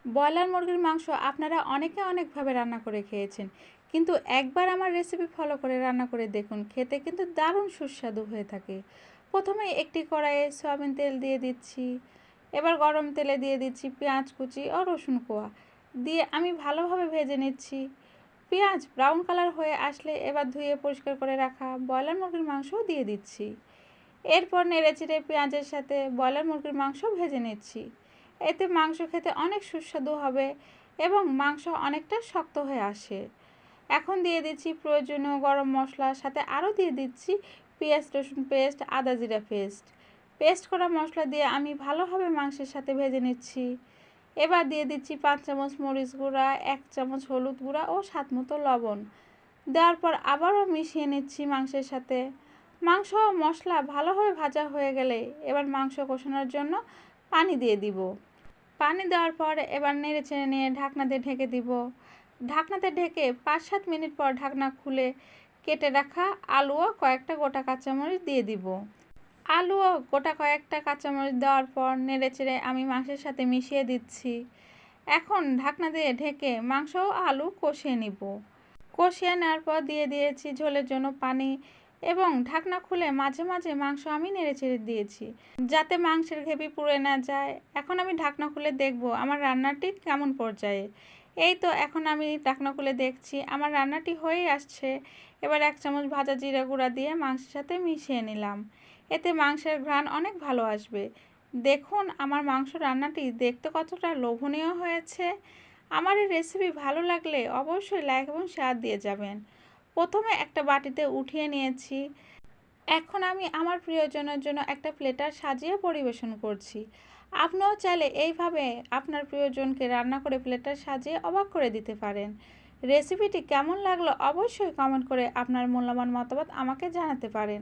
Broiler মুরগির মাংস আপনারা অনেকে অনেকভাবে রান্না করে খেয়েছেন, কিন্তু একবার আমার রেসিপি ফলো করে রান্না করে দেখুন, খেতে কিন্তু দারুণ সুস্বাদু হয়ে থাকে। প্রথমে একটি কড়াইয়ে সয়াবিন তেল দিয়ে দিচ্ছি। এবার গরম তেলে দিয়ে দিচ্ছি পেঁয়াজ কুচি ও রসুন কোয়া দিয়ে আমি ভালোভাবে ভেজে নিচ্ছি। পেঁয়াজ ব্রাউন কালার হয়ে আসলে এবার ধুয়ে পরিষ্কার করে রাখা ব্রয়লার মুরগির মাংসও দিয়ে দিচ্ছি। এরপর নেড়েচেড়ে পেঁয়াজের সাথে ব্রয়লার মুরগির মাংস ভেজে নিচ্ছি। এতে মাংস খেতে অনেক সুস্বাদু হবে এবং মাংস অনেকটা শক্ত হয়ে আসে। এখন দিয়ে দিচ্ছি প্রয়োজনীয় গরম মশলা, সাথে আরও দিয়ে দিচ্ছি পেঁয়াজ রসুন পেস্ট, আদা জিরা পেস্ট। পেস্ট করা মশলা দিয়ে আমি ভালোভাবে মাংসের সাথে ভেজে নিচ্ছি। এবার দিয়ে দিচ্ছি 5 চামচ মরিচ গুঁড়া, 1 চামচ হলুদ গুঁড়া ও স্বাদ মতো লবণ। দেওয়ার পর আবারও মিশিয়ে নিচ্ছি মাংসের সাথে। মাংস ও মশলা ভালোভাবে ভাজা হয়ে গেলে এবার মাংস কষানোর জন্য পানি দিয়ে দিব। পানি দেওয়ার পর এবার নেড়ে চেড়ে নিয়ে ঢাকনা দিয়ে ঢেকে দিব। ঢাকনাতে ঢেকে 5-7 মিনিট পর ঢাকনা খুলে কেটে রাখা আলু ও কয়েকটা গোটা কাঁচামরিচ দিয়ে দিব। আলু ও গোটা কয়েকটা কাঁচামরিচ দেওয়ার পর নেড়ে চেড়ে আমি মাংসের সাথে মিশিয়ে দিচ্ছি। এখন ঢাকনা দিয়ে ঢেকে মাংস ও আলু কষিয়ে নিব। কষিয়ে নেওয়ার পর দিয়ে দিয়েছি ঝোলের জন্য পানি এবং ঢাকনা খুলে মাঝে মাঝে মাংস আমি নেড়েচেড়ে দিয়েছি যাতে মাংসের গ্রেভি পুড়ে না যায়। এখন আমি ঢাকনা খুলে দেখব আমার রান্নাটি কেমন পর্যায়ে। এই তো এখন আমি ঢাকনা খুলে দেখছি আমার রান্নাটি হয়েই আসছে। এবার 1 চামচ ভাজা জিরা গুঁড়া দিয়ে মাংসের সাথে মিশিয়ে নিলাম। এতে মাংসের ঘ্রাণ অনেক ভালো আসবে। দেখুন আমার মাংস রান্নাটি দেখতে কতটা লোভনীয় হয়েছে। আমার এই রেসিপি ভালো লাগলে অবশ্যই লাইক এবং শেয়ার দিয়ে যাবেন। প্রথমে একটা বাটিতে উঠিয়ে নিয়েছি। এখন আমি আমার প্রিয়জনের জন্য একটা প্লেটার সাজিয়ে পরিবেশন করছি। আপনিও চাইলে এইভাবে আপনার প্রিয়জনকে রান্না করে প্লেটার সাজিয়ে অবাক করে দিতে পারেন। রেসিপিটি কেমন লাগলো অবশ্যই কমেন্ট করে আপনার মূল্যবান মতামত আমাকে জানাতে পারেন।